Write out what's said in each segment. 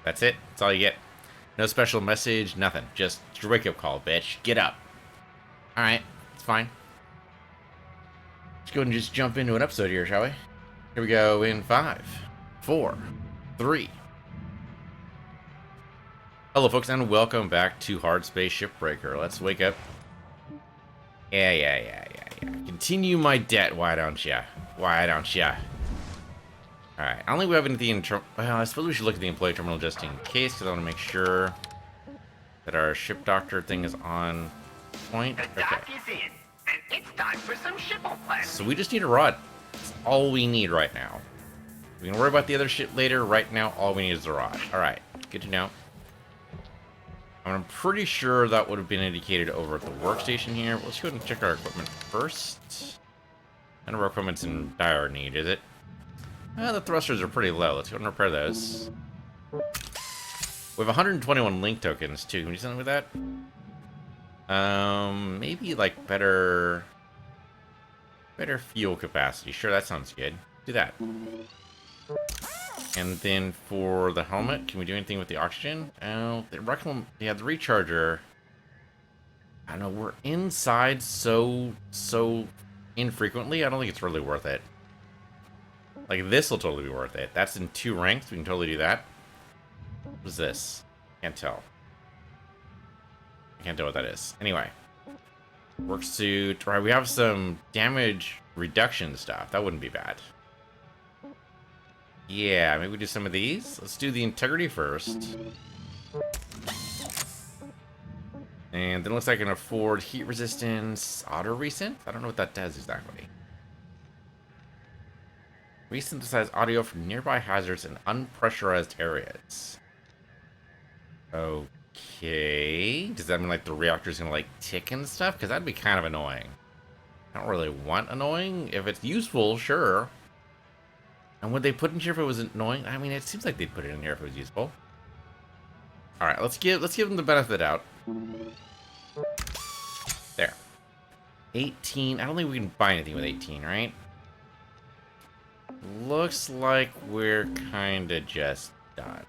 That's it. That's all you get. No special message, nothing. Just your wake-up call, bitch. Get up. Alright, it's fine. Let's go ahead and just jump into an episode here, shall we? Here we go in 5, 4, 3. Hello, folks, and welcome back to Hardspace Shipbreaker. Let's wake up. Yeah. Continue my debt, why don't ya? Why don't ya? Alright, I don't think we have anything in term. Well, I suppose we should look at the employee terminal just in case, because I want to make sure that our ship doctor thing is on point. The dock is in, and it's time for some shipoplasty. So we just need a rod. That's all we need right now. We can worry about the other shit later. Right now, all we need is the rod. Alright, good to know. I'm pretty sure that would have been indicated over at the workstation here. Let's go ahead and check our equipment first. None of our equipment's in dire need, is it? The thrusters are pretty low. Let's go and repair those. We have 121 link tokens, too. Can we do something with that? Maybe, like, better fuel capacity. Sure, that sounds good. Do that. And then for the helmet, can we do anything with the oxygen? Oh, the recharger. I don't know, we're inside so infrequently. I don't think it's really worth it. Like, this will totally be worth it. That's in 2 ranks. We can totally do that. What is this? Can't tell. I can't tell what that is. Anyway. Work suit. Right, we have some damage reduction stuff. That wouldn't be bad. Yeah, maybe we do some of these. Let's do the integrity first. And then it looks like I can afford heat resistance, auto resynth. I don't know what that does exactly. Resynthesize audio from nearby hazards and unpressurized areas. Okay. Does that mean like the reactor's gonna like tick and stuff? Because that'd be kind of annoying. I don't really want annoying. If it's useful, sure. And would they put in here if it was annoying? I mean, it seems like they'd put it in here if it was useful. All right, let's give them the benefit of the doubt. There. 18. I don't think we can buy anything with 18, right? Looks like we're kind of just done.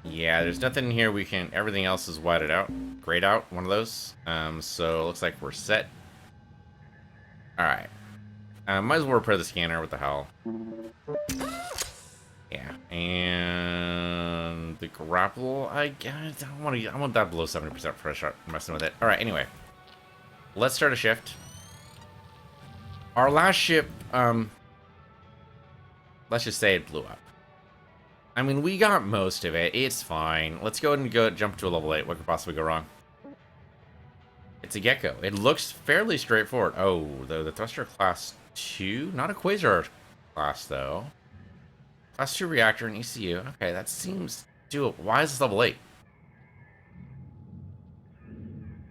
Yeah, there's nothing in here we can... Everything else is whited out. Grayed out, one of those. So it looks like we're set. Alright. Might as well repair the scanner. What the hell? Yeah. And... the grapple, I guess... I want that below 70% for a start messing with it. Alright, anyway. Let's start a shift. Our last ship, let's just say it blew up. I mean, we got most of it. It's fine. Let's go ahead and jump to a level 8. What could possibly go wrong? It's a Gecko. It looks fairly straightforward. Oh, the thruster class 2? Not a Quasar class, though. Class 2 reactor and ECU. Okay, that seems doable. Why is this level 8?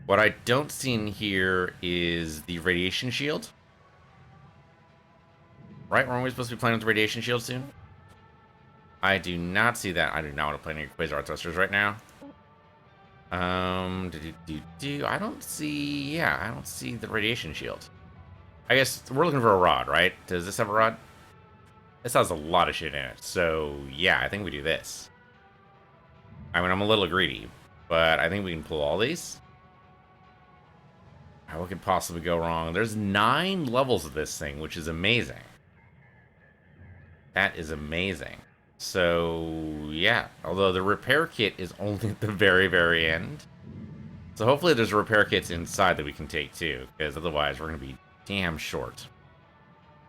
What I don't see in here is the radiation shield. Right? Weren't we supposed to be playing with the radiation shield soon? I do not see that. I do not want to play any Quasar thrusters right now. I don't see... Yeah, I don't see the radiation shield. I guess we're looking for a rod, right? Does this have a rod? This has a lot of shit in it. So, yeah, I think we do this. I mean, I'm a little greedy, but I think we can pull all these. What could possibly go wrong? There's 9 levels of this thing, which is amazing. That is amazing. So, yeah. Although the repair kit is only at the very, very end. So hopefully there's repair kits inside that we can take too. Because otherwise we're going to be damn short.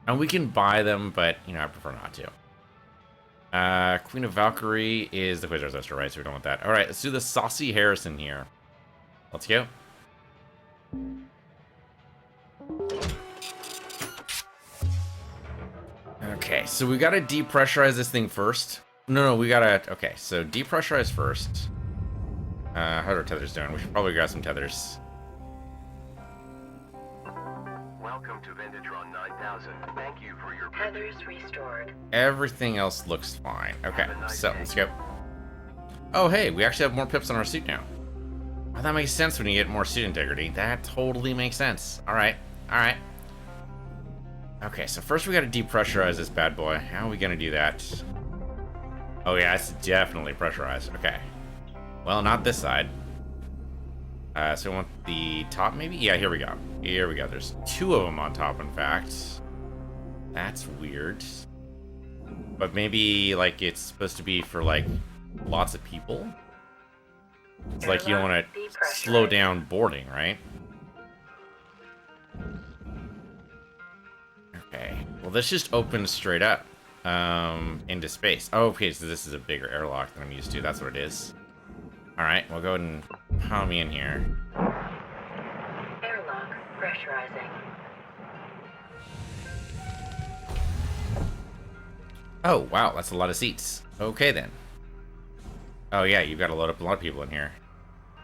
And we can buy them, but, you know, I prefer not to. Queen of Valkyrie is the Quasar Thruster, right? So we don't want that. Alright, let's do the Saucy Harrison here. Let's go. Okay, so we gotta depressurize this thing first. No, we gotta... Okay, so depressurize first. How are our tethers doing? We should probably grab some tethers. Welcome to Vendatron 9000. Thank you for your Tethers restored. Everything else looks fine. Okay, so let's go. Oh, hey, we actually have more pips on our suit now. Oh, that makes sense when you get more suit integrity. That totally makes sense. Alright, alright. Okay, so first we gotta depressurize this bad boy. How are we gonna do that? Oh yeah, it's definitely pressurized. Okay. Well, not this side. So we want the top, maybe? Yeah, here we go. Here we go. There's 2 of them on top, in fact. That's weird. But maybe, like, it's supposed to be for, like, lots of people? It's like you don't want to slow down boarding, right? Okay. Well, this just opens straight up into space. Oh, okay, so this is a bigger airlock than I'm used to. That's what it is. All right, we'll go ahead and pound me in here. Airlock pressurizing. Oh, wow, that's a lot of seats. Okay, then. Oh, yeah, you've got to load up a lot of people in here.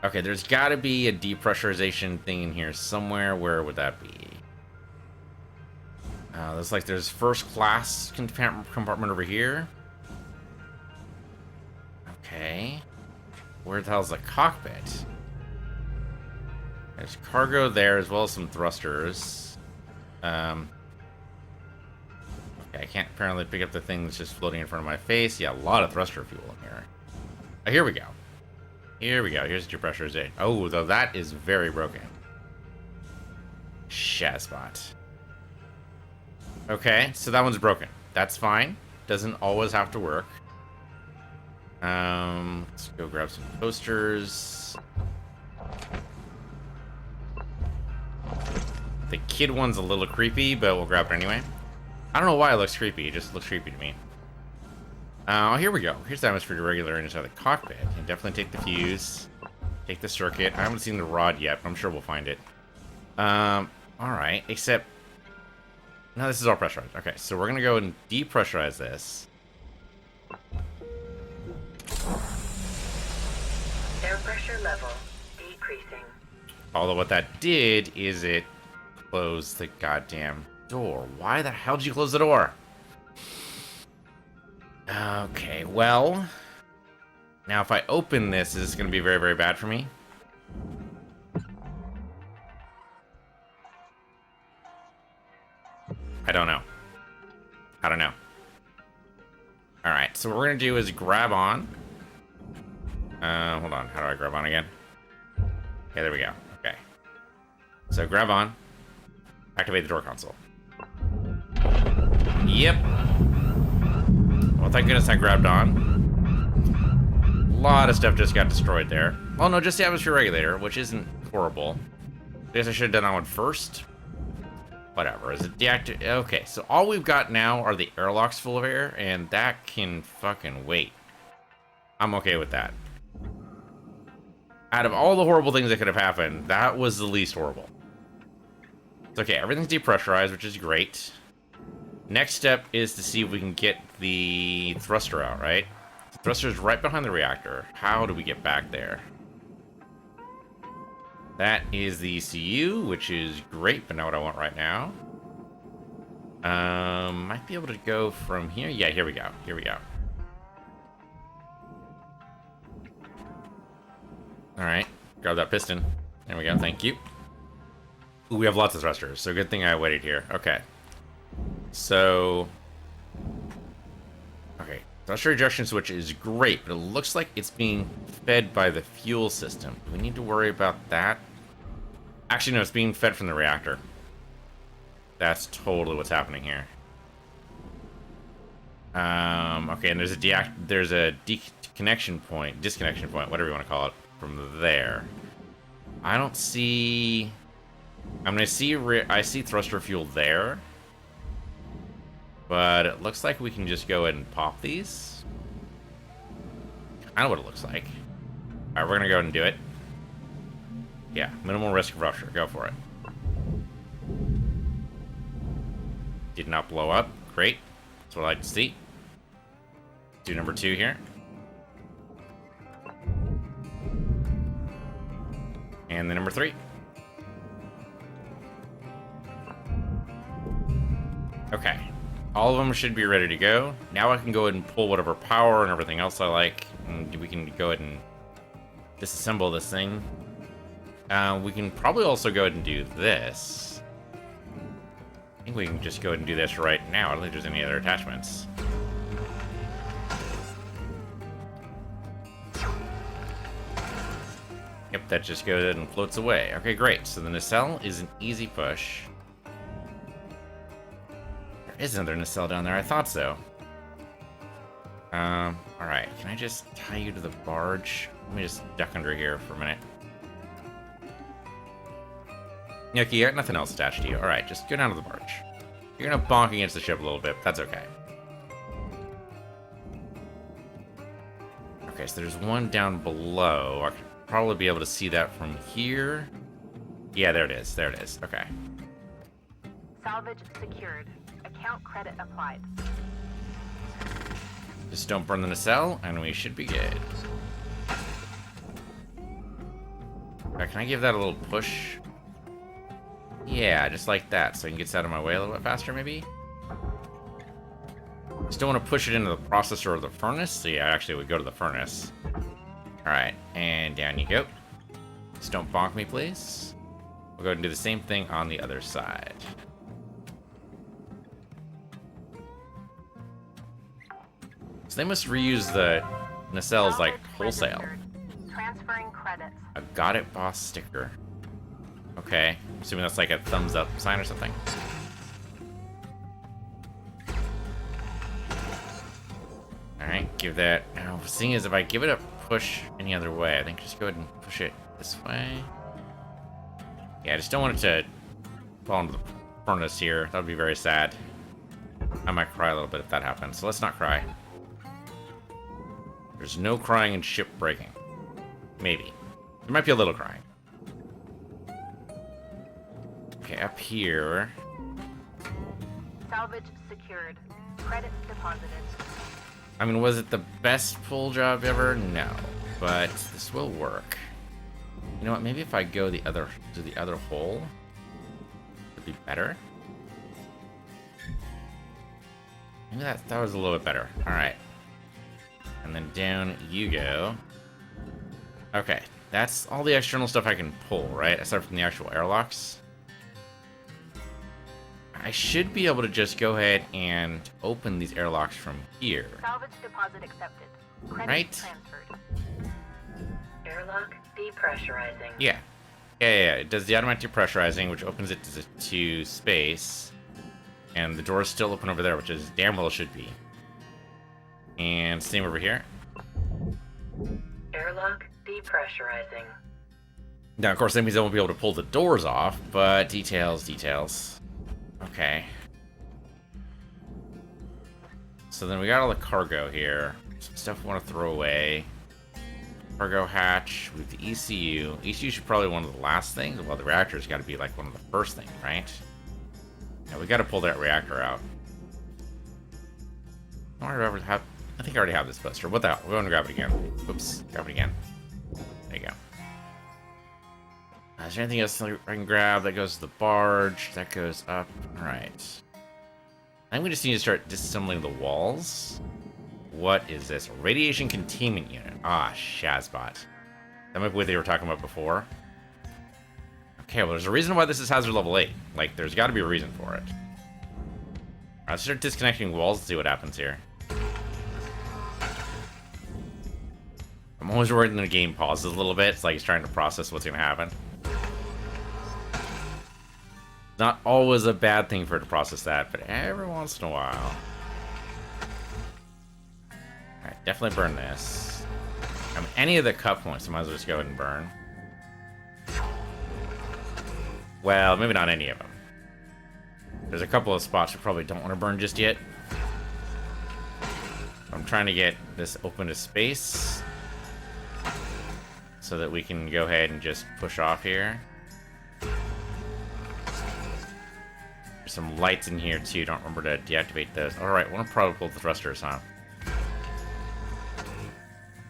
Okay, there's got to be a depressurization thing in here somewhere. Where would that be? There's first class compartment over here. Okay. Where the hell's the cockpit? There's cargo there, as well as some thrusters. Okay, I can't apparently pick up the thing that's just floating in front of my face. Yeah, a lot of thruster fuel in here. Oh, here we go. Here we go. Here's your pressurization. Oh, though that is very broken. Shazbot. Okay, so that one's broken. That's fine. Doesn't always have to work. Let's go grab some posters. The kid one's a little creepy, but we'll grab it anyway. I don't know why it looks creepy. It just looks creepy to me. Oh, here we go. Here's the atmosphere deregulator inside the cockpit. And definitely take the fuse. Take the circuit. I haven't seen the rod yet, but I'm sure we'll find it. Alright, except... No, this is all pressurized. Okay, so we're going to go and depressurize this. Air pressure level decreasing. Although what that did is it closed the goddamn door. Why the hell did you close the door? Okay, well... Now if I open this, is this going to be very, very bad for me? I don't know. I don't know. Alright, so what we're going to do is grab on. Hold on. How do I grab on again? Okay, there we go. Okay. So grab on. Activate the door console. Yep. Well, thank goodness I grabbed on. A lot of stuff just got destroyed there. Well, no, just the atmosphere regulator, which isn't horrible. I guess I should have done that one first. Whatever. Is it deactivated? Okay, so all we've got now are the airlocks full of air, and that can fucking wait. I'm okay with that. Out of all the horrible things that could have happened, that was the least horrible. It's okay, everything's depressurized, which is great. Next step is to see if we can get the thruster out, right? The thruster is right behind the reactor. How do we get back there? That is the ECU, which is great, but not what I want right now. Might be able to go from here. Yeah, here we go. Here we go. All right, grab that piston. There we go. Thank you. Ooh, we have lots of thrusters, so good thing I waited here. Okay. So, okay, thruster ejection switch is great, but it looks like it's being fed by the fuel system. Do we need to worry about that? Actually, no, it's being fed from the reactor. That's totally what's happening here. Okay, and there's a disconnection point, whatever you want to call it, from there. I don't see... I see thruster fuel there. But it looks like we can just go ahead and pop these. I know what it looks like. Alright, we're gonna go ahead and do it. Yeah, minimal risk of rupture. Go for it. Did not blow up. Great. That's what I like to see. Do number 2 here. And the number 3. Okay. All of them should be ready to go. Now I can go ahead and pull whatever power and everything else I like. And we can go ahead and disassemble this thing. We can probably also go ahead and do this. I think we can just go ahead and do this right now. I don't think there's any other attachments. Yep, that just goes and floats away. Okay, great. So the nacelle is an easy push. There is another nacelle down there. I thought so. Alright. Can I just tie you to the barge? Let me just duck under here for a minute. Okay, you got nothing else attached to you. Alright, just go down to the barge. You're gonna bonk against the ship a little bit, but that's okay. Okay, so there's one down below. I could probably be able to see that from here. Yeah, there it is. There it is. Okay. Salvage secured. Account credit applied. Just don't burn the nacelle, and we should be good. Can I give that a little push? Yeah, just like that, so it gets out of my way a little bit faster, maybe? Just don't want to push it into the processor or the furnace, so yeah, actually, we go to the furnace. Alright, and down you go. Just don't bonk me, please. We'll go ahead and do the same thing on the other side. So they must reuse the nacelles like wholesale. Transferring credits. A got it boss sticker. Okay, I'm assuming that's like a thumbs up sign or something. Alright, give that. Now, the thing is, if I give it a push any other way, I think just go ahead and push it this way. Yeah, I just don't want it to fall into the furnace here. That would be very sad. I might cry a little bit if that happens, so let's not cry. There's no crying and ship breaking. Maybe. There might be a little crying. Okay, up here. Salvage secured. Credits deposited. I mean, was it the best pull job ever? No. But this will work. You know what? Maybe if I go to the other hole, it'd be better. Maybe that was a little bit better. All right. And then down you go. Okay, that's all the external stuff I can pull, right? Aside from the actual airlocks. I should be able to just go ahead and open these airlocks from here. Salvage deposit accepted. Credits Right? transferred. Airlock depressurizing. Yeah. Yeah. It does the automatic depressurizing, which opens it to space. And the door is still open over there, which is damn well should be. And same over here. Airlock depressurizing. Now, of course, that means I won't be able to pull the doors off, but details. Okay. So then we got all the cargo here. Some stuff we want to throw away. Cargo hatch with the ECU. ECU should probably be one of the last things. Well, the reactor's got to be like one of the first things, right? Yeah, we got to pull that reactor out. I think I already have this buster. What the hell? We're going to grab it again. Oops. Grab it again. There you go. Is there anything else I can grab? That goes to the barge. That goes up. Alright. I think we just need to start disassembling the walls. What is this? Radiation containment unit. Ah, Shazbot. That might be what they were talking about before. Okay, well, there's a reason why this is hazard level 8. Like, there's got to be a reason for it. Alright, let's start disconnecting walls and see what happens here. I'm always worried when the game pauses a little bit. It's like it's trying to process what's going to happen. Not always a bad thing for it to process that, but every once in a while. Alright, definitely burn this. Any of the cut points, I might as well just go ahead and burn. Well, maybe not any of them. There's a couple of spots we probably don't want to burn just yet. I'm trying to get this open to space so that we can go ahead and just push off here. There's some lights in here too. Don't remember to deactivate those. Alright, I want to probably pull the thrusters, huh?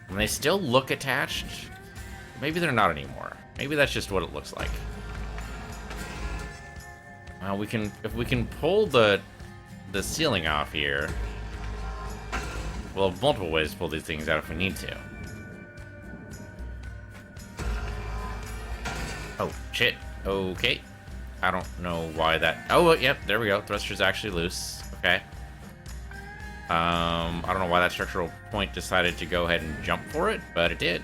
And they still look attached. Maybe they're not anymore. Maybe that's just what it looks like. Well, if we can pull the ceiling off here, we'll have multiple ways to pull these things out if we need to. Oh, shit. Okay. I don't know why that... Oh, yep, there we go. Thruster's actually loose. Okay. I don't know why that structural point decided to go ahead and jump for it, but it did.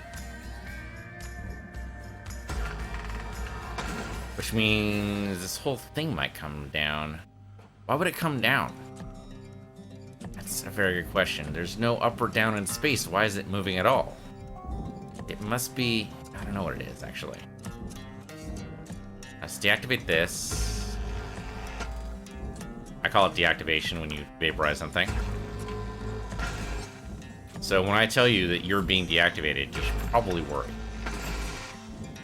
Which means this whole thing might come down. Why would it come down? That's a very good question. There's no up or down in space. Why is it moving at all? It must be... I don't know what it is, actually. Let's deactivate this. I call it deactivation when you vaporize something. So when I tell you that you're being deactivated, you should probably worry.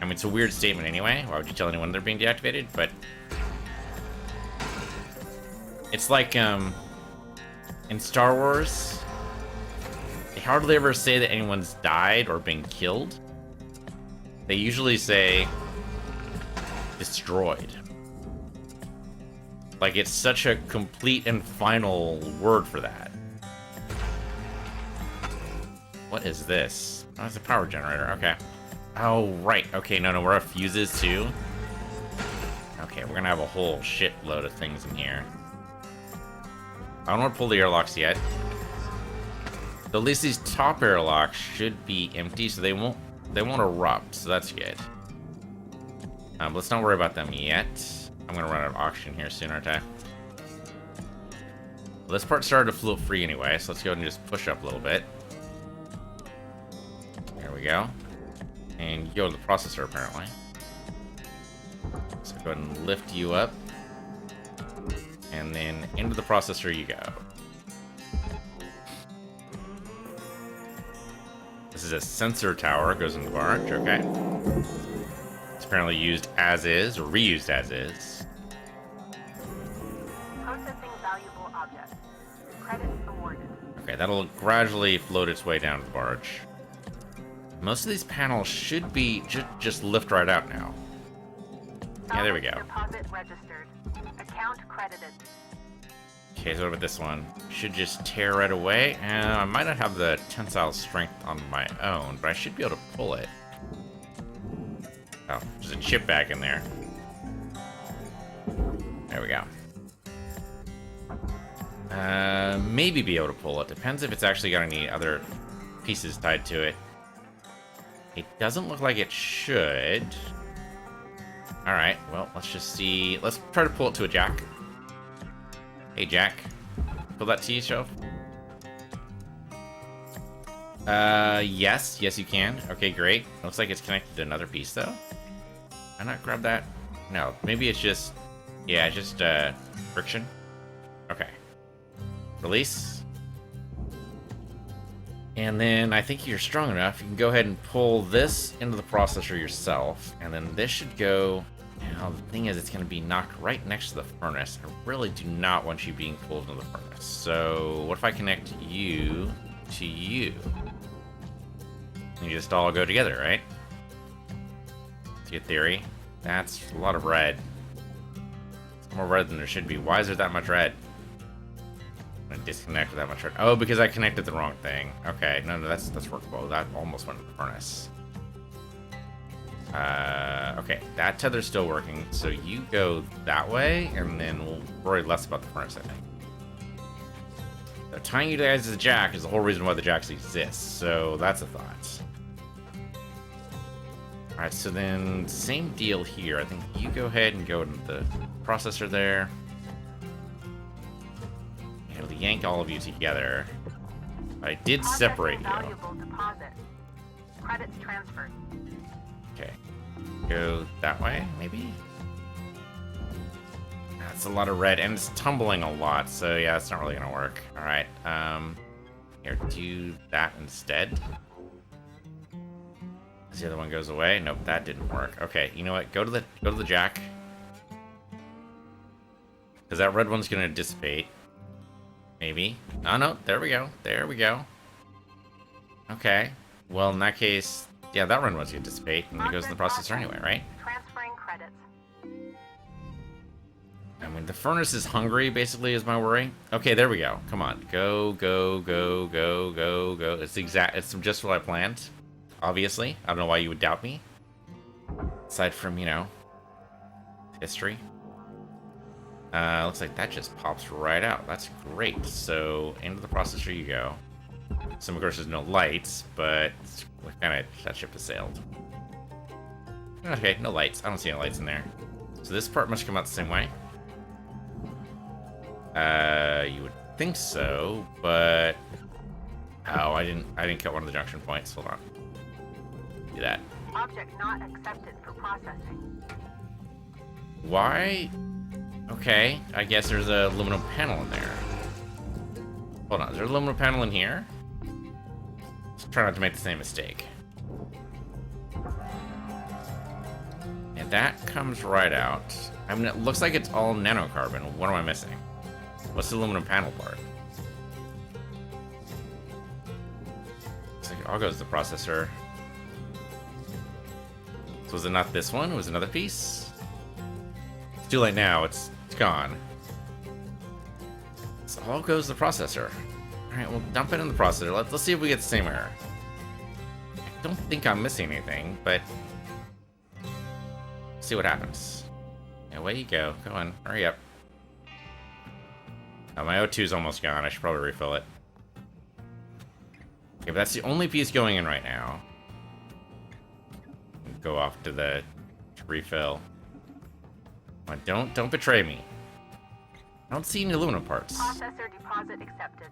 I mean, it's a weird statement anyway. Why would you tell anyone they're being deactivated? But it's like, in Star Wars, they hardly ever say that anyone's died or been killed. They usually say destroyed. Like, it's such a complete and final word for that. What is this? Oh, it's a power generator. Okay. Oh, right. Okay, no, we're at fuses, too. Okay, we're gonna have a whole shitload of things in here. I don't want to pull the airlocks yet. So at least these top airlocks should be empty, so they won't erupt, so that's good. Let's not worry about them yet. I'm gonna run out of oxygen here soon, aren't I? Well, this part started to float free anyway, so let's go ahead and just push up a little bit. There we go. And you go to the processor, apparently. So go ahead and lift you up. And then into the processor you go. This is a sensor tower, goes in the barge, okay. It's apparently used as is, or reused as is. Processing valuable objects. Credits awarded. Okay, that'll gradually float its way down to the barge. Most of these panels should be just lift right out now. Yeah, there we go. Deposit registered. Account credited. Okay, so what about this one? Should just tear right away. I might not have the tensile strength on my own, but I should be able to pull it. Oh, there's a chip back in there. There we go. Maybe be able to pull it. Depends if it's actually got any other pieces tied to it. It doesn't look like it should. Alright, well, let's just see. Let's try to pull it to a jack. Hey, Jack. Pull that to you, shelf. Yes. Yes, you can. Okay, great. Looks like it's connected to another piece, though. Why not grab that? No, maybe it's just... Yeah, just, friction. Okay. Release. And then I think you're strong enough. You can go ahead and pull this into the processor yourself. And then this should go... Now, the thing is, it's going to be knocked right next to the furnace. I really do not want you being pulled into the furnace. So, what if I connect you to you? You just all go together, right? That's a good theory. That's a lot of red. It's more red than there should be. Why is there that much red? I'm gonna disconnect with that much red. Oh, because I connected the wrong thing. Okay, no, that's workable. That almost went to the furnace. Okay, that tether's still working, so you go that way, and then we'll worry less about the furnace, I think. So tying you guys to the jack is the whole reason why the jacks exist, so that's a thought. Alright, so then, same deal here. I think you go ahead and go into the processor there. And we'll yank all of you together. I did separate you. Valuable deposit. Credits transferred. Okay. Go that way, maybe? That's a lot of red, and it's tumbling a lot, so yeah, it's not really gonna work. Alright, here, do that instead. As the other one goes away. Nope, that didn't work. Okay, you know what? Go to the jack. Because that red one's gonna dissipate. Maybe. Oh no, there we go. There we go. Okay. Well, in that case, yeah, that red one's gonna dissipate, and it goes in the processor anyway, right? Transferring credits. I mean, the furnace is hungry, basically, is my worry. Okay, there we go. Come on. Go, go, go, go, go, go. It's just what I planned. Obviously. I don't know why you would doubt me. Aside from, you know, history. Looks like that just pops right out. That's great. So, into the processor you go. So, of course, there's no lights, but kind of that ship has sailed. Okay, no lights. I don't see any lights in there. So this part must come out the same way. You would think so, but oh, I didn't cut one of the junction points. Hold on. Do that. Object not accepted for processing. Why? Okay, I guess there's a aluminum panel in there. Hold on, is there an aluminum panel in here? Let's try not to make the same mistake. And that comes right out. I mean, it looks like it's all nanocarbon. What am I missing? What's the aluminum panel part? Looks like it all goes to the processor. So was it not this one? Was it another piece? It's too late now. It's gone. So all goes to the processor. All right, we'll dump it in the processor. Let's see if we get the same error. I don't think I'm missing anything, but see what happens. Yeah, away you go. Go on. Hurry up. Oh, my O2 is almost gone. I should probably refill it. Okay, but that's the only piece going in right now. Go off to refill. Come on, don't betray me. I don't see any aluminum parts. Processor deposit accepted.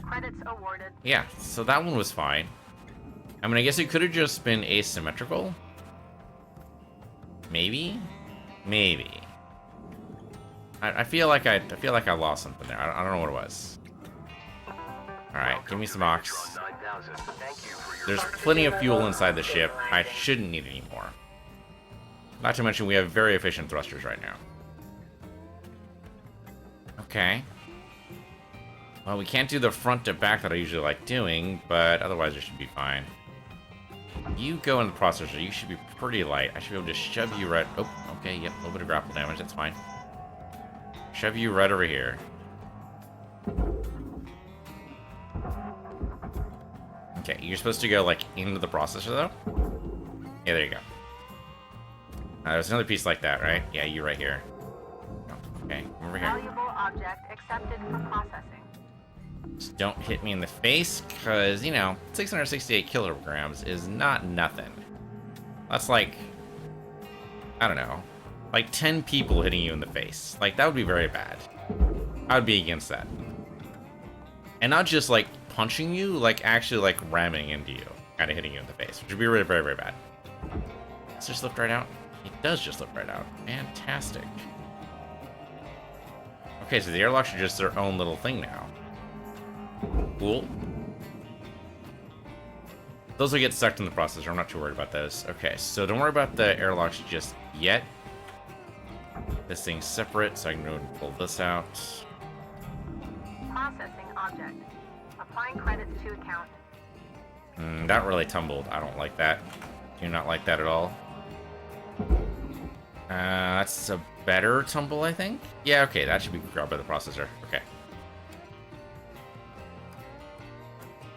Credits awarded. Yeah, so that one was fine. I mean, I guess it could have just been asymmetrical. Maybe. I feel like I lost something there. I don't know what it was. All right, give me some ox. Venditron 9000. Thank you for your There's purchase. plenty of fuel inside the ship. I shouldn't need any more. Not to mention we have very efficient thrusters right now. Okay. Well, we can't do the front to back that I usually like doing, but otherwise it should be fine. You go in the processor. You should be pretty light. I should be able to shove you right... Oh, okay, yep, a little bit of grapple damage. That's fine. Shove you right over here. Okay, you're supposed to go, like, into the processor, though? Yeah, there you go. There's another piece like that, right? Yeah, you right here. Oh, okay, come over here. Valuable object accepted for processing. Just don't hit me in the face, because, you know, 668 kilograms is not nothing. That's like, I don't know, like 10 people hitting you in the face. Like, that would be very bad. I would be against that. And not just, like, punching you, like, actually, like, ramming into you. Kind of hitting you in the face, which would be really very, very bad. Does it just lift right out? It does just lift right out. Fantastic. Okay, so the airlocks are just their own little thing now. Cool. Those will get sucked in the processor. I'm not too worried about those. Okay, so don't worry about the airlocks just yet. This thing's separate, so I can go and pull this out. Processing object. Applying credits to account. That really tumbled. I don't like that. Do not like that at all. That's a better tumble, I think. Yeah, okay, that should be grabbed by the processor. Okay.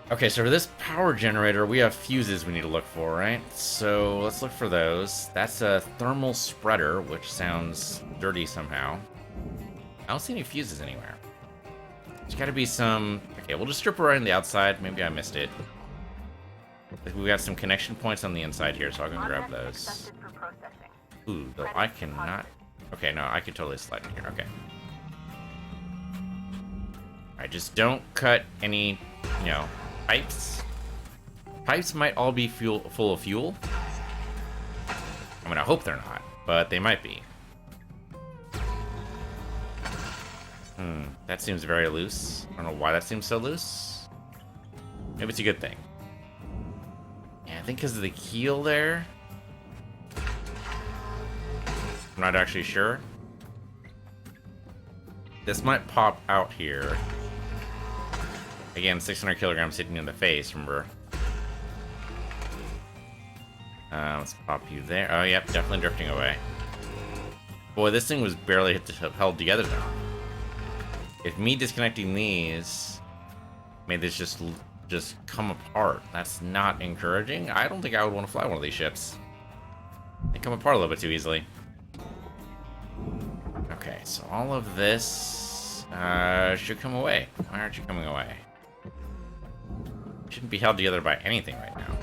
Okay, so for this power generator, we have fuses we need to look for, right? So let's look for those. That's a thermal spreader, which sounds dirty somehow. I don't see any fuses anywhere. There's got to be some... Okay, we'll just strip right on the outside. Maybe I missed it. We got some connection points on the inside here, so I'll go grab Object those. accepted for processing. Ooh, though I cannot... Okay, no, I could totally slide in here. Okay. Alright, just don't cut any, you know, pipes. Pipes might all be full of fuel. I mean, I hope they're not, but they might be. That seems very loose. I don't know why that seems so loose. Maybe it's a good thing. Yeah, I think because of the keel there. I'm not actually sure. This might pop out here. Again, 600 kilograms hitting you in the face, remember? Let's pop you there. Oh, yep, definitely drifting away. Boy, this thing was barely held together now. If me disconnecting these made this just come apart, that's not encouraging. I don't think I would want to fly one of these ships. They come apart a little bit too easily. Okay, so all of this should come away. Why aren't you coming away? Shouldn't be held together by anything right now.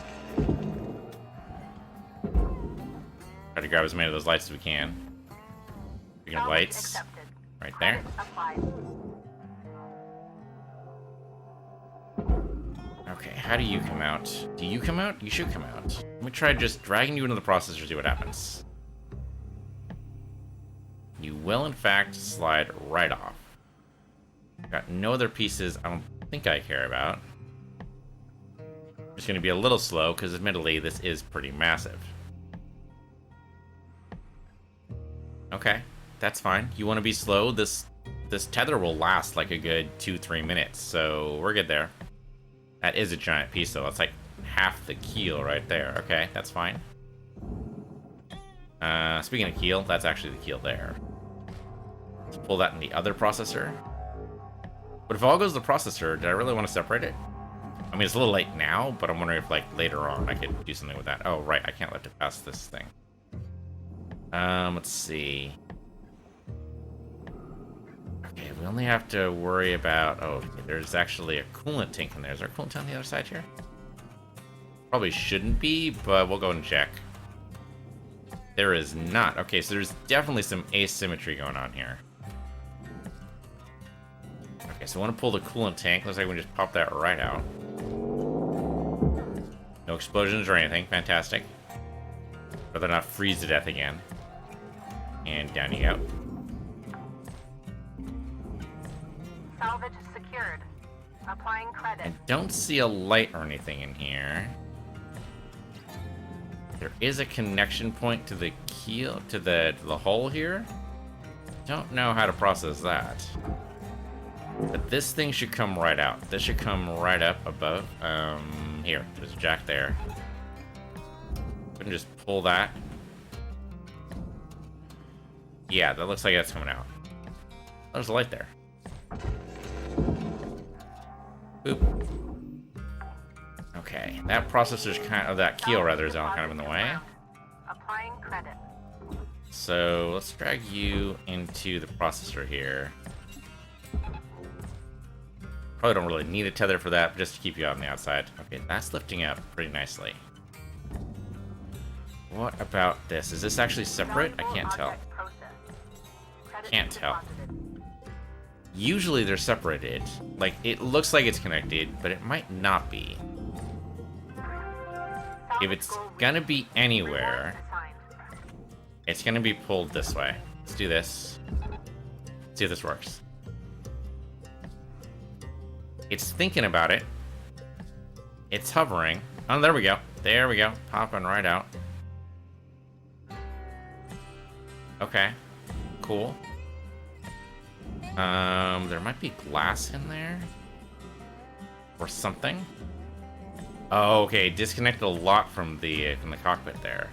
Try to grab as many of those lights as we can. Speaking of Salvage lights, accepted. right there. Credits applied. Okay, how do you come out? Do you come out? You should come out. Let me try just dragging you into the processor, see what happens. You will, in fact, slide right off. Got no other pieces I don't think I care about. Just going to be a little slow, because admittedly, this is pretty massive. Okay, that's fine. You want to be slow? This tether will last like a good 2-3 minutes, so we're good there. That is a giant piece, though. That's like half the keel right there. Okay, that's fine. Speaking of keel, that's actually the keel there. Let's pull that in the other processor. But if all goes to the processor, did I really want to separate it? I mean, it's a little late now, but I'm wondering if, like, later on I could do something with that. Oh, right, I can't let it pass this thing. Let's see. Okay, we only have to worry about... Oh, okay, there's actually a coolant tank in there. Is there a coolant tank on the other side here? Probably shouldn't be, but we'll go and check. There is not. Okay, so there's definitely some asymmetry going on here. Okay, so I want to pull the coolant tank. Looks like we can just pop that right out. No explosions or anything. Fantastic. Rather not freeze to death again. And down you go. Salvage secured. Applying credit. I don't see a light or anything in here. There is a connection point to the keel, to the hull here. Don't know how to process that. But this thing should come right out. This should come right up above. Here, there's a jack there. We can just pull that. Yeah, that looks like that's coming out. There's a light there. Boop. Okay, that processor's kind of, that keel rather, is kind of in the way. Applying credit. So let's drag you into the processor here. Probably don't really need a tether for that, but just to keep you out on the outside. Okay, that's lifting up pretty nicely. What about this? Is this actually separate? I can't tell. Can't tell. Usually they're separated. Like, it looks like it's connected, but it might not be. If it's gonna be anywhere, it's gonna be pulled this way. Let's do this. See if this works. It's thinking about it. It's hovering. Oh, there we go. There we go. Popping right out. Okay. Cool. There might be glass in there. Or something. Oh, okay. Disconnected a lot from the cockpit there.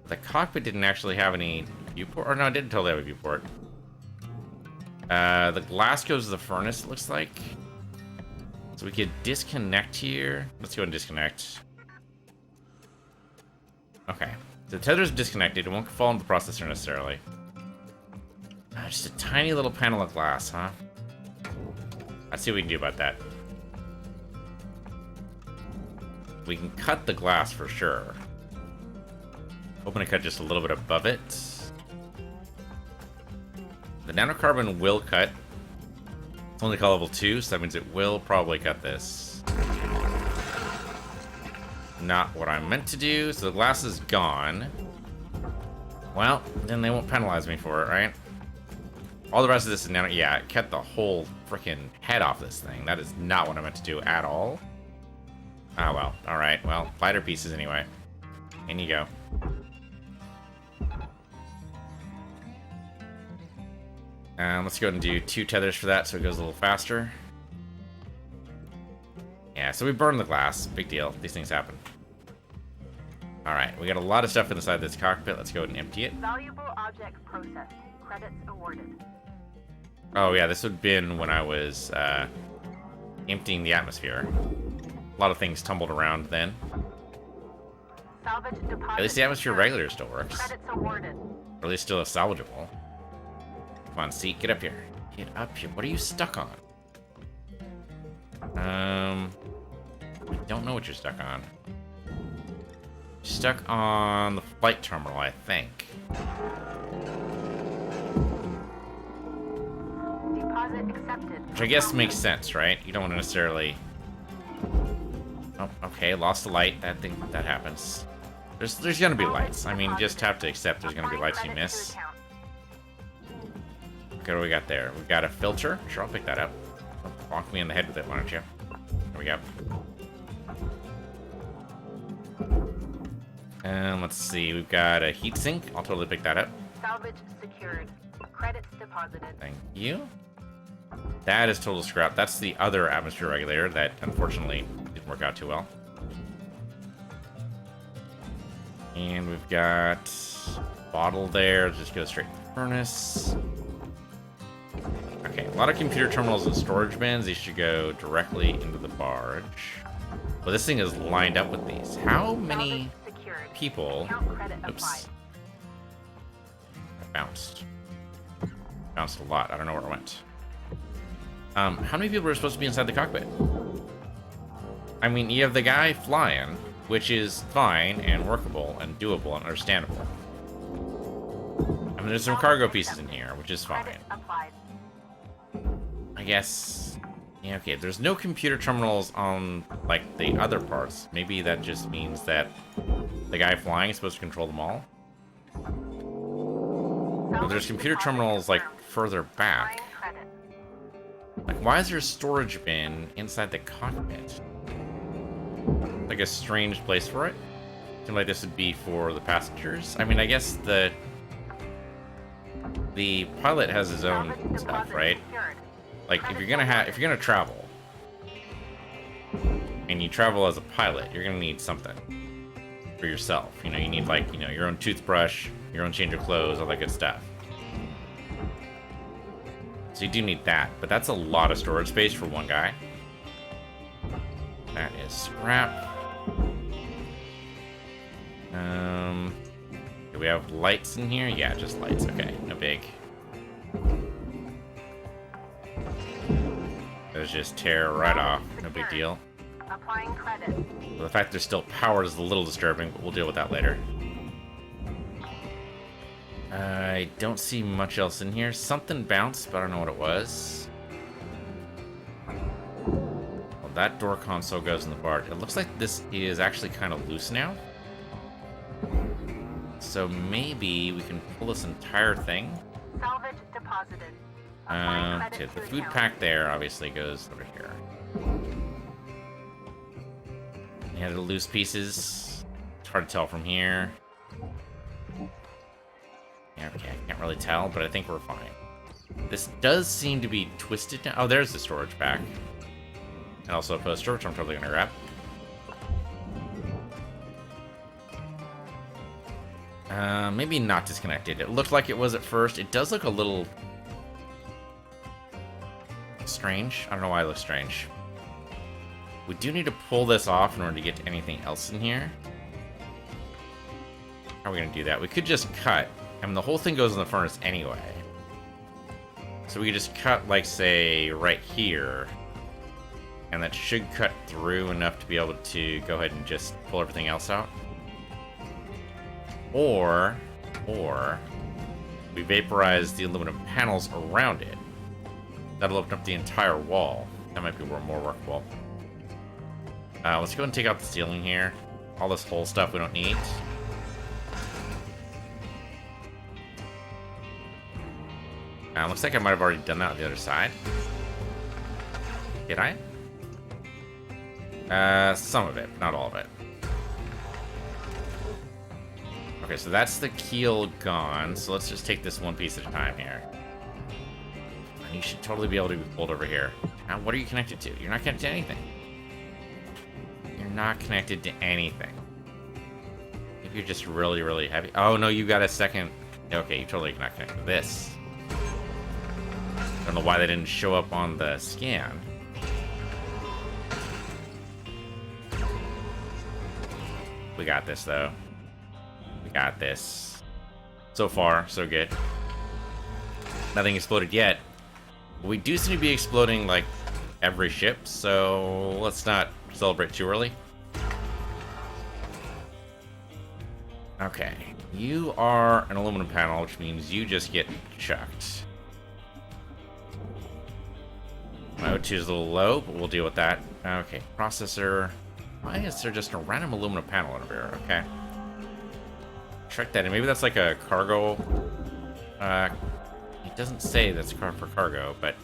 The cockpit didn't actually have any viewport. Or no, it didn't totally have a viewport. The glass goes to the furnace, it looks like. So we could disconnect here. Let's go and disconnect. Okay. The tether's disconnected. It won't fall into the processor necessarily. Just a tiny little panel of glass, huh? Let's see what we can do about that. We can cut the glass for sure. Hoping to cut just a little bit above it. The nanocarbon will cut. It's only call level 2, so that means it will probably cut this. Not what I meant to do, so the glass is gone. Well, then they won't penalize me for it, right? All the rest of this is nano. Yeah, it cut the whole freaking head off this thing. That is not what I meant to do at all. Ah, well. Alright, well, lighter pieces anyway. In you go. Let's go ahead and do 2 tethers for that so it goes a little faster. Yeah, so we burned the glass. Big deal. These things happen. Alright, we got a lot of stuff inside this cockpit. Let's go ahead and empty it. Valuable object processed. Credits awarded. Oh yeah, this would have been when I was emptying the atmosphere. A lot of things tumbled around then. Salvage deposit. At least the atmosphere regulator still works. Credits awarded. Or at least still is salvageable. Come on, seat, get up here. Get up here. What are you stuck on? I don't know what you're stuck on. You're stuck on the flight terminal, I think. Which I guess makes sense, right? You don't want to necessarily... Oh, okay, lost the light. That happens. There's gonna be lights. I mean, you just have to accept there's gonna be lights you miss. Okay, what do we got there? We got a filter. Sure, I'll pick that up. Bonk me in the head with it, why don't you? There we go. And let's see, we've got a heatsink. I'll totally pick that up. Salvage secured. Credits deposited. Thank you. That is total scrap. That's the other atmosphere regulator that unfortunately didn't work out too well. And we've got a bottle there. Just go straight to the furnace. Okay, a lot of computer terminals and storage bins. These should go directly into the barge. Well, this thing is lined up with these. How many people... Oops. I bounced. Bounced a lot. I don't know where it went. How many people are supposed to be inside the cockpit? I mean, you have the guy flying, which is fine and workable and doable and understandable. I mean, there's some cargo pieces in here, which is fine. I guess... Yeah, okay, there's no computer terminals on, like, the other parts. Maybe that just means that the guy flying is supposed to control them all. But there's computer terminals, like, further back. Like, why is there a storage bin inside the cockpit? Like a strange place for it. Seems like this would be for the passengers. I mean, I guess the pilot has his own stuff, right? Like, if you're gonna travel, and you travel as a pilot, you're gonna need something for yourself. You know, you need, like, you know, your own toothbrush, your own change of clothes, all that good stuff. So you do need that, but that's a lot of storage space for one guy. That is scrap. Do we have lights in here? Yeah, just lights. Okay, no big. Those just tear right off. No big deal. Applying credit. Well, the fact there's still power is a little disturbing, but we'll deal with that later. I don't see much else in here. Something bounced, but I don't know what it was. Well, that door console goes in the barge. It looks like this is actually kind of loose now. So maybe we can pull this entire thing. Salvage deposited. Okay, the food pack there obviously goes over here. Yeah, the loose pieces. It's hard to tell from here. Yeah, okay, I can't really tell, but I think we're fine. This does seem to be twisted now. Oh, there's the storage pack. And also a poster, which I'm totally gonna grab. Maybe not disconnected. It looked like it was at first. It does look a little... strange. I don't know why it looks strange. We do need to pull this off in order to get to anything else in here. How are we gonna do that? We could just cut. I mean, the whole thing goes in the furnace anyway. So we could just cut, like, say, right here. And that should cut through enough to be able to go ahead and just pull everything else out. Or we vaporize the aluminum panels around it. That'll open up the entire wall. That might be more workable. Let's go and take out the ceiling here. All this whole stuff we don't need. Looks like I might have already done that on the other side. Did I? Some of it, not all of it. Okay, so that's the keel gone. So let's just take this one piece at a time here. And you should totally be able to be pulled over here. Now, what are you connected to? You're not connected to anything. You're not connected to anything. If you're just really, really heavy. Oh, no, you got a second. Okay, you totally not connected to this. Don't know why that didn't show up on the scan. We got this, though. We got this. So far, so good. Nothing exploded yet. We do seem to be exploding, like, every ship, so let's not celebrate too early. Okay. You are an aluminum panel, which means you just get chucked. My O2 is a little low, but we'll deal with that. Okay, processor. Why is there just a random aluminum panel over here? Okay. Check that in. Maybe that's like a cargo. It doesn't say that's for cargo, but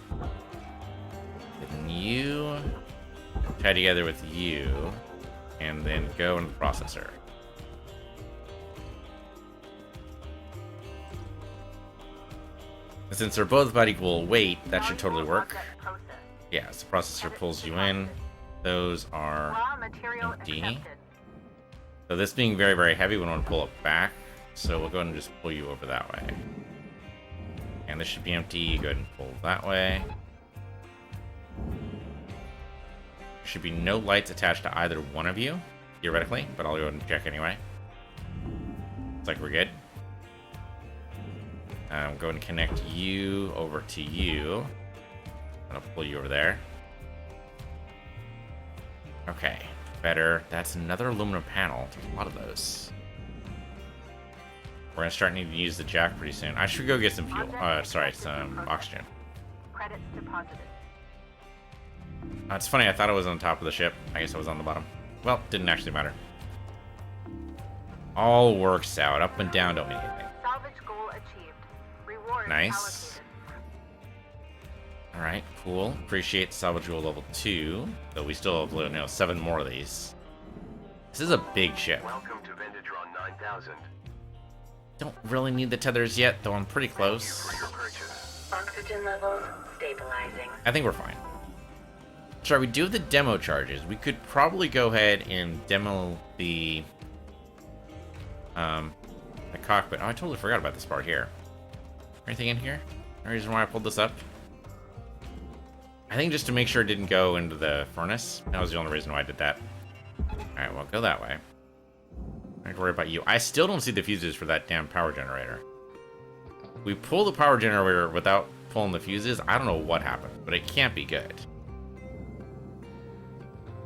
then you tie together with you, and then go into the processor. And since they're both about equal weight, that should totally work. Object processed. Yeah, so the processor pulls you in. Those are Raw material empty. accepted. So this being very, very heavy, we want to pull it back. So we'll go ahead and just pull you over that way. And this should be empty. Go ahead and pull that way. Should be no lights attached to either one of you, theoretically, but I'll go ahead and check anyway. Looks like we're good. Go ahead and connect you over to you. I'll pull you over there. Okay, better. That's another aluminum panel. There's a lot of those. We're gonna start needing to use the jack pretty soon. I should go get some fuel. Sorry, some oxygen. Credits deposited. It's funny, I thought it was on top of the ship. I guess it was on the bottom. Well, didn't actually matter. All works out. Up and down don't mean anything. Salvage goal achieved. Reward Nice. allocated. Alright, cool. Appreciate salvage goal level 2. Though we still have, 7 more of these. This is a big ship. Welcome to Venditron 9000. Don't really need the tethers yet, though I'm pretty Thank you close. for your purchase. Oxygen levels stabilizing. I think we're fine. Sorry, we do have the demo charges. We could probably go ahead and demo the cockpit. Oh, I totally forgot about this part here. Anything in here? No reason why I pulled this up? I think just to make sure it didn't go into the furnace. That was the only reason why I did that. Alright, well, go that way. I don't have to worry about you. I still don't see the fuses for that damn power generator. We pull the power generator without pulling the fuses. I don't know what happened, but it can't be good.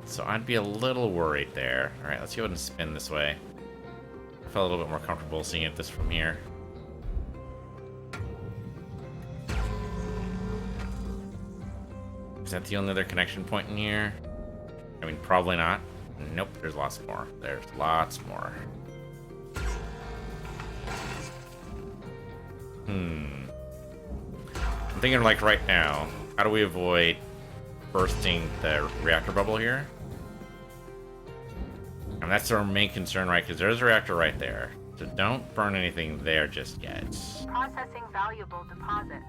So I'd be a little worried there. Alright, let's go ahead and spin this way. I felt a little bit more comfortable seeing it this from here. Is that the only other connection point in here? I mean, probably not. Nope, there's lots more. There's lots more. I'm thinking like right now, how do we avoid bursting the reactor bubble here? And that's our main concern, right? Because there's a reactor right there. So don't burn anything there just yet. Processing valuable deposit.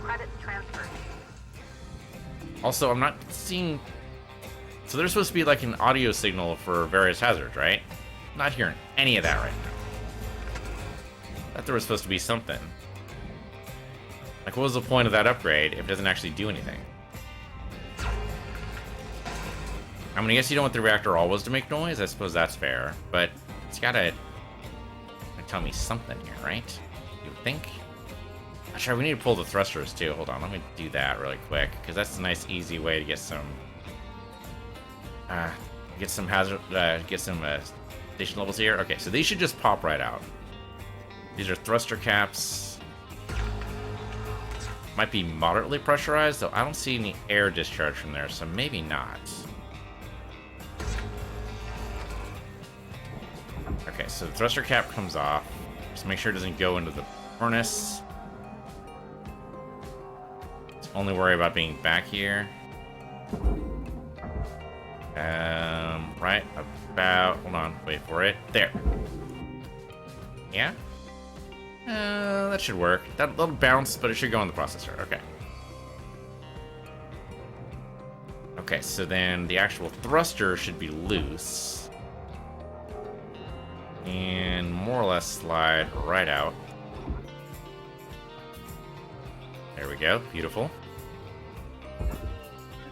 Credits transferred. Also, I'm not seeing... So there's supposed to be like an audio signal for various hazards, right? I'm not hearing any of that right now. Thought there was supposed to be something. Like, what was the point of that upgrade if it doesn't actually do anything? I mean, I guess you don't want the reactor always to make noise. I suppose that's fair. But it's gotta tell me something here, right? You would think? Actually, we need to pull the thrusters too. Hold on, let me do that really quick. Because that's a nice, easy way to get some... station levels here. Okay, so these should just pop right out. These are thruster caps. Might be moderately pressurized, though I don't see any air discharge from there, so maybe not. Okay, so the thruster cap comes off. Just make sure it doesn't go into the furnace. Let's only worry about being back here. Right about... Hold on, wait for it. There. Yeah? That should work. That'll bounce, but it should go in the processor. Okay. Okay, so then the actual thruster should be loose. And more or less slide right out. There we go. Beautiful.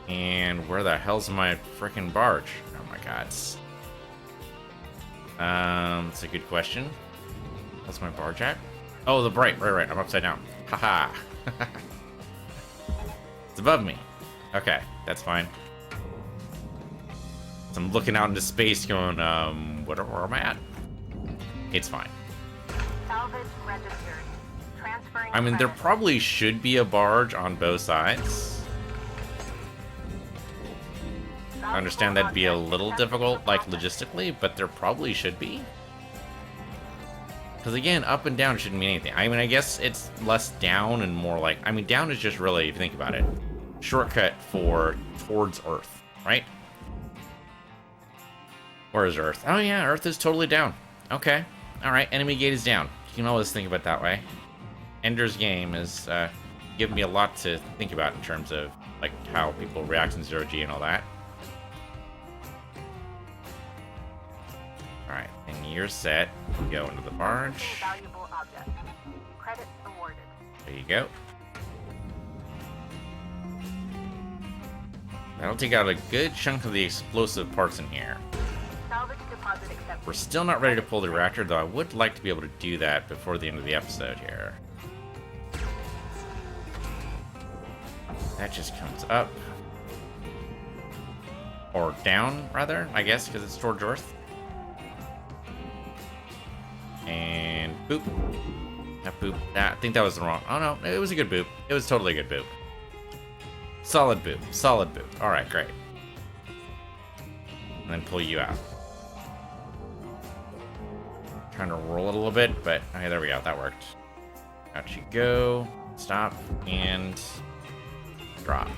And where the hell's my frickin' barge? Oh my god. That's a good question. What's my barge at? Oh, the right. I'm upside down. Haha. It's above me. Okay, that's fine. So I'm looking out into space going, where am I at? It's fine. Salvage registered. Transferring I mean, there credits. probably should be a barge on both sides. I understand that'd be a little difficult, like, logistically, but there probably should be. Because, again, up and down shouldn't mean anything. I mean, I guess it's less down and more like... I mean, down is just really, if you think about it, shortcut for towards Earth, right? Where is Earth? Oh, yeah, Earth is totally down. Okay. All right, enemy gate is down. You can always think of it that way. Ender's Game is giving me a lot to think about in terms of, like, how people react in 0G and all that. All right, and you're set. Go into the barge. Valuable object. Credit awarded. There you go. That'll take out a good chunk of the explosive parts in here. Salvage deposit accepted. We're still not ready to pull the reactor, though I would like to be able to do that before the end of the episode here. That just comes up. Or down, rather, I guess, because it's towards Earth. And boop. That boop. I think that was the wrong... Oh, no. It was a good boop. It was totally a good boop. Solid boop. Solid boop. All right, great. And then pull you out. Trying to roll it a little bit, but... Okay, there we go. That worked. Out you go. Stop. And... drop.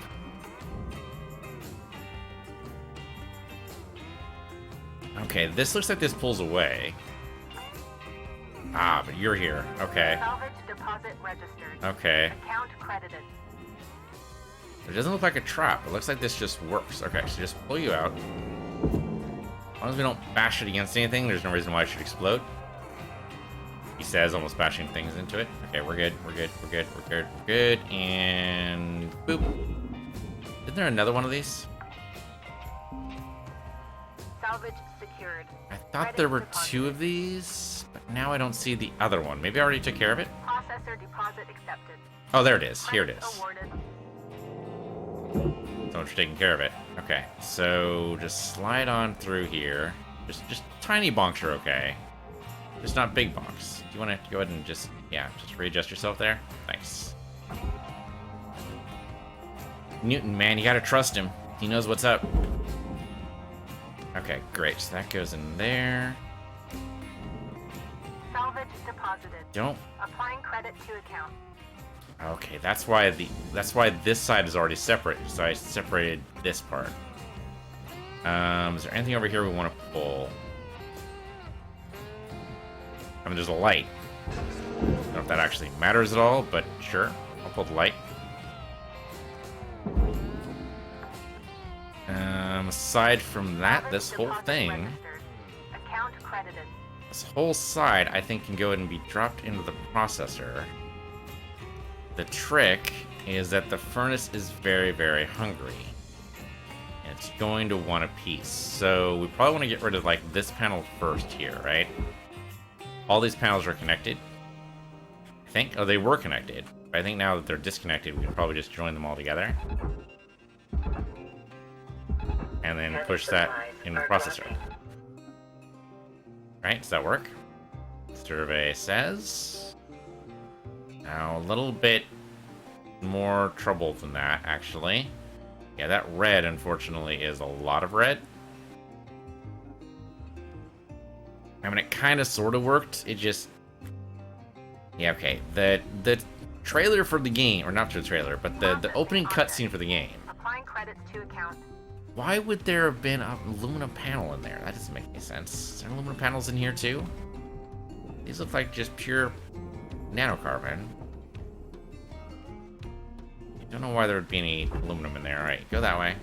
Okay, this looks like this pulls away. Ah, but you're here. Okay. Salvage deposit registered. Okay. Account credited. It doesn't look like a trap. It looks like this just works. Okay, so just pull you out. As long as we don't bash it against anything, there's no reason why it should explode. He says, almost bashing things into it. Okay, we're good. We're good. We're good. We're good. We're good. And boop. Isn't there another one of these? Salvage secured. I thought there were two of these, but now I don't see the other one. Maybe I already took care of it? Processor deposit accepted. Oh, there it is. Here it Credits is. awarded. So much for taking care of it. Okay, so just slide on through here. Just tiny bonks are okay. Just not big bonks. Do you want to go ahead and just readjust yourself there? Nice. Newton, man, you gotta trust him. He knows what's up. Okay, great. So that goes in there. Salvage deposited. Don't. Applying credit to account. Okay, that's why this side is already separate. So I separated this part. Is there anything over here we want to pull? I mean, there's a light. I don't know if that actually matters at all, but sure. I'll pull the light. Aside from that, Salvage this whole deposit thing, registered. Account credited. this whole side, I think can go ahead and be dropped into the processor. The trick is that the furnace is very, very hungry. And it's going to want a piece. So we probably want to get rid of, like, this panel first here, right? All these panels are connected. I think. Oh, they were connected. But I think now that they're disconnected, we can probably just join them all together. And then push that in the processor. Right, does that work? Survey says... Now, a little bit more trouble than that, actually. Yeah, that red, unfortunately, is a lot of red. I mean, it kind of sort of worked. It just... Yeah, okay. The trailer for the game, or not the trailer, but the opening cutscene for the game. Applying credits to account. Why would there have been an aluminum panel in there? That doesn't make any sense. Is there aluminum panels in here, too? These look like just pure nanocarbon. I don't know why there would be any aluminum in there. Alright, go that way.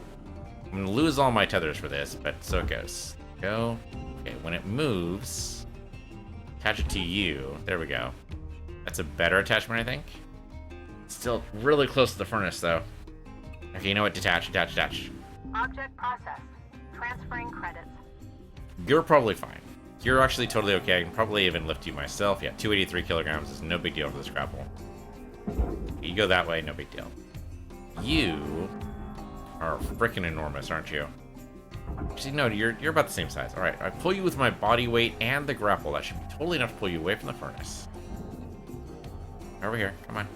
I'm going to lose all my tethers for this, but so it goes. Go. Okay, when it moves, attach it to you. There we go. That's a better attachment, I think. Still really close to the furnace, though. Okay, you know what? Detach, detach, detach. Object processed. Transferring credits. You're probably fine. You're actually totally okay. I can probably even lift you myself. Yeah, 283 kilograms is no big deal for this grapple. You go that way, no big deal. You are freaking enormous, aren't you? Actually, no, you're about the same size. All right, I pull you with my body weight and the grapple. That should be totally enough to pull you away from the furnace. Over here, come on.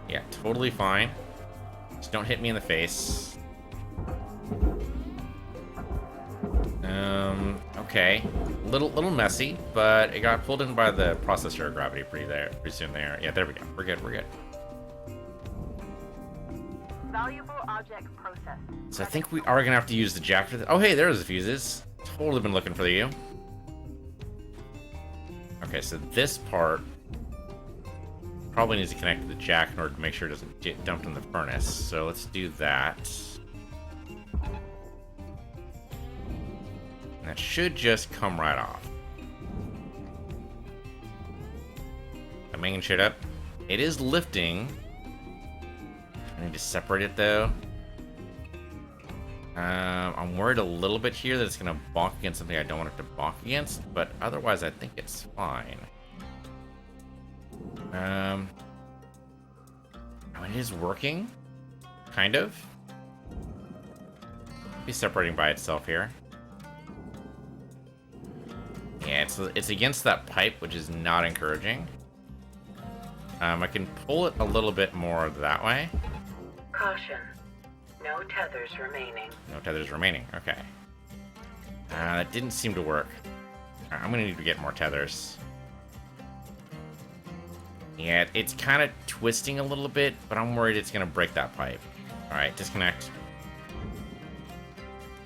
Yeah, totally fine. Just don't hit me in the face. Okay. Little messy, but it got pulled in by the processor gravity pretty soon there. Yeah, there we go. We're good, we're good. Valuable object processed. So I think we are gonna have to use the jack for this. Oh, hey, there's the fuses. Totally been looking for you. Okay, so this part probably needs to connect to the jack in order to make sure it doesn't get dumped in the furnace. So let's do that. And that should just come right off. I'm making shit up. It is lifting. I need to separate it though. I'm worried a little bit here that it's gonna bonk against something I don't want it to bonk against, but otherwise I think it's fine. I mean, it is working, kind of. Be separating by itself here. Yeah, it's against that pipe, which is not encouraging. I can pull it a little bit more that way. Caution. No tethers remaining. No tethers remaining. Okay. That didn't seem to work. Alright, I'm gonna need to get more tethers. Yeah, it's kind of twisting a little bit, but I'm worried it's gonna break that pipe. Alright, disconnect.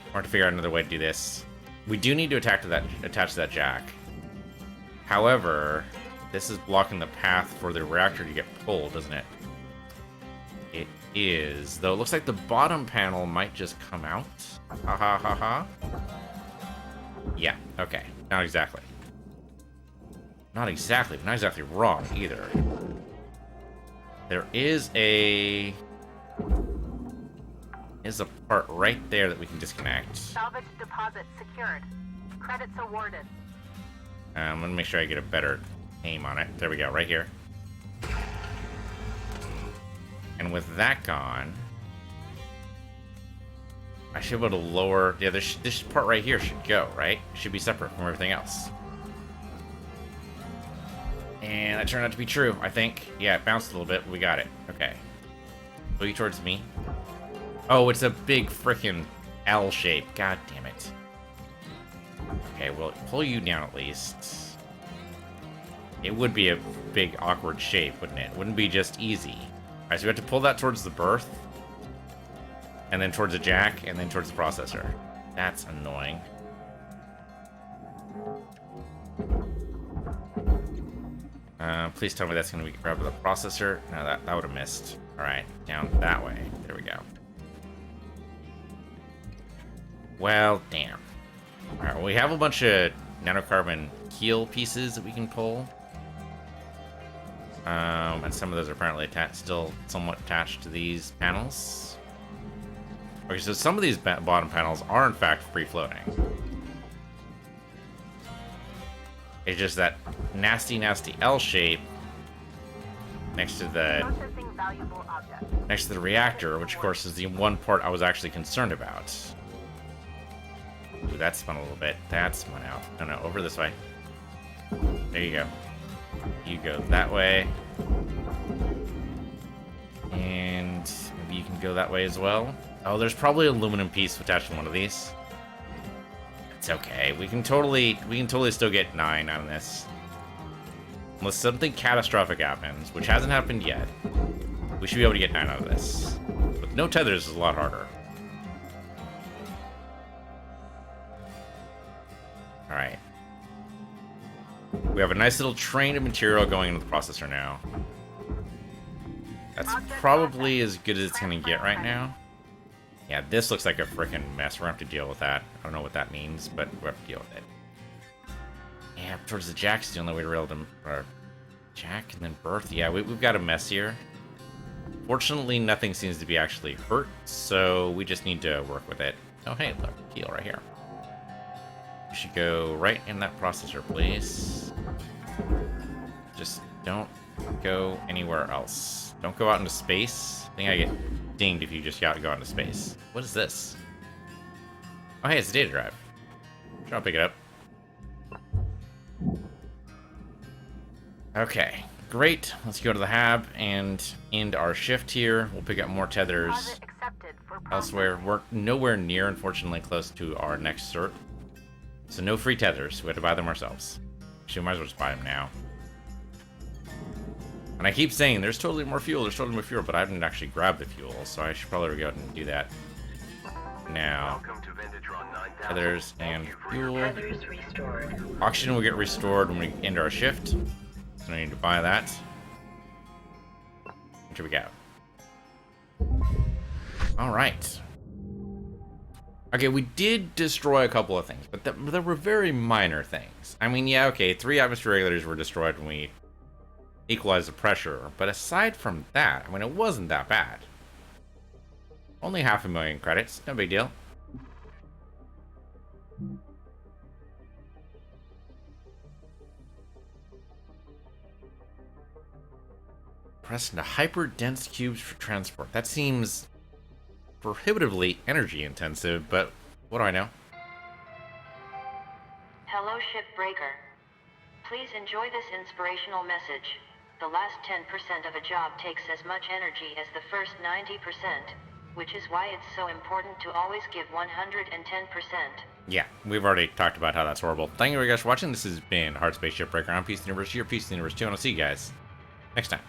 We'll have to figure out another way to do this. We do need to attach to that jack. However, this is blocking the path for the reactor to get pulled, doesn't it? It is, though it looks like the bottom panel might just come out. Ha ha ha ha. Yeah, okay. Not exactly. Not exactly, but not exactly wrong either. There is a part right there that we can disconnect. Salvage deposit secured. Credits awarded. I'm gonna make sure I get a better aim on it. There we go, right here. And with that gone, I should be able to lower. Yeah, this part right here should go, right? It should be separate from everything else. And that turned out to be true, I think. Yeah, it bounced a little bit, but we got it. Okay. Pull you towards me. Oh, it's a big frickin' L shape. God damn it. Okay, well, pull you down at least. It would be a big, awkward shape, wouldn't it? Wouldn't be just easy. Alright, so we have to pull that towards the berth. And then towards the jack, and then towards the processor. That's annoying. Please tell me that's going to be grabbed with the processor. No, that would have missed. Alright, down that way. There we go. Well, damn. Alright, well, we have a bunch of nanocarbon keel pieces that we can pull. And some of those are apparently still somewhat attached to these panels. Okay, so some of these bottom panels are in fact free-floating. It's just that nasty L shape next to the reactor, which of course is the one part I was actually concerned about. Ooh, that spun a little bit. That spun out. No, over this way. There you go. You go that way. And maybe you can go that way as well. Oh, there's probably an aluminum piece attached to one of these. It's okay. We can totally still get 9 out of this. Unless something catastrophic happens, which hasn't happened yet, we should be able to get 9 out of this. With no tethers is a lot harder. Alright. We have a nice little train of material going into the processor now. That's probably as good as it's going to get right now. Yeah, this looks like a freaking mess. We're going to have to deal with that. I don't know what that means, but we have to deal with it. Yeah, towards the jack's the only way to rail them. Jack and then berth. Yeah, we've got a mess here. Fortunately, nothing seems to be actually hurt, so we just need to work with it. Oh, hey, look, keel right here. We should go right in that processor, please. Just don't go anywhere else. Don't go out into space. I think I get dinged if you just go out into space. What is this? Oh, hey, it's a data drive. Sure, I'll pick it up. Okay, Great. Let's go to the hab and end our shift here. We'll pick up more tethers Deposit accepted for elsewhere. processing. We're nowhere near, unfortunately, close to our next cert. So no free tethers. We have to buy them ourselves. Actually, we might as well just buy them now. And I keep saying there's totally more fuel, but I haven't actually grabbed the fuel, so I should probably go ahead and do that now. Welcome to Vendetron 9000. Tethers and Thank you for your fuel. Tethers restored. Oxygen will get restored when we end our shift. So I need to buy that. Here we go. Alright. Okay, we did destroy a couple of things, but there were very minor things. I mean, yeah, okay, 3 atmosphere regulators were destroyed when we equalized the pressure, but aside from that, I mean, it wasn't that bad. Only 500,000 credits, no big deal. Press into hyper-dense cubes for transport. That seems prohibitively energy intensive, but what do I know? Hello, Shipbreaker. Please enjoy this inspirational message. The last 10% of a job takes as much energy as the first 90%, which is why it's so important to always give 110%. Yeah, we've already talked about how that's horrible. Thank you guys for watching. This has been Hardspace Shipbreaker. I'm Peace Universe, your Peace Universe 2, and I'll see you guys next time.